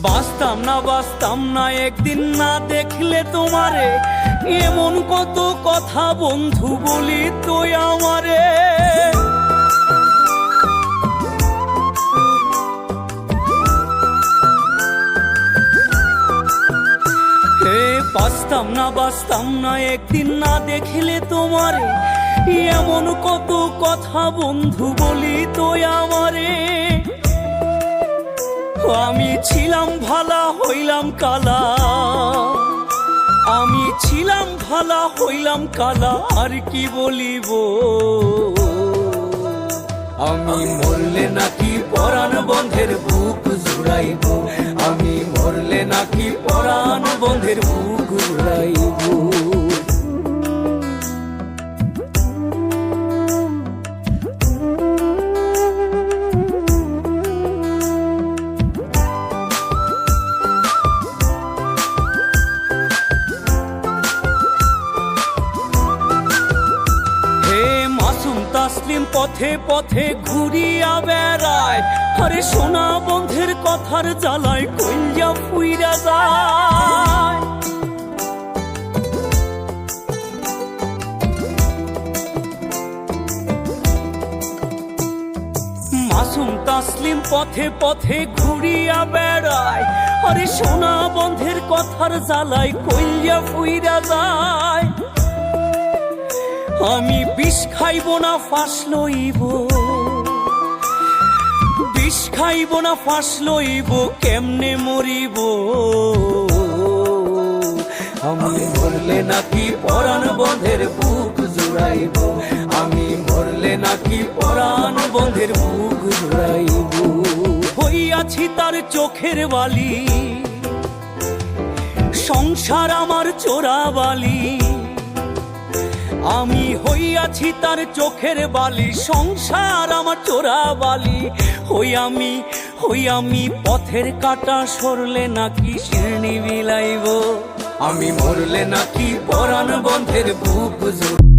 বাঁচতাম না একদিন না দেখলে তোমারে, এমন কত কথা বন্ধু বলি তুই আমারে। বাঁচতাম না একদিন না দেখলে তোমারে, এমন কত কথা বন্ধু বলি তুই আমারে। আমি ছিলাম ভালা হইলাম কালা, আমি ছিলাম ভালা হইলাম কালা, আর কি বলিব। আমি মরলে নাকি পরাণ বন্ধের বুক জুড়াইব, আমি মরলে নাকি পরাণ বন্ধের বুক জুড়াইব। তাসলিম পথে পথে ঘুরিয়া বেড়ায়, আরে সোনা বন্ধের কথার জ্বালায় কইয়া ফুইরা যায়। মাসুম তাসলিম পথে পথে ঘুরিয়া বেড়ায়, আরে সোনা বন্ধের কথার জ্বালায় কইয়া ফুইরা যায়। আমি বিষ খাইব না ফাঁস লইব, বিষ খাইব না ফাঁস লইব, কেমনে মরিব। আমি মরলে নাকি পরাণ বন্ধের বুক জুড়াইব, আমি মরলে নাকি পরাণ বন্ধের বুক জুড়াইব। হইয়াছি তার চোখের বালি, সংসার আমার চোরা বালি। আমি হইয়াছি তার চোখের বালি, সংসার আমার চোরা বালি। হই আমি পথের কাটা সরলে নাকি শিরনি বিলাইব, আমি মরলে নাকি পরাণ বন্ধের বুক জুড়াইব।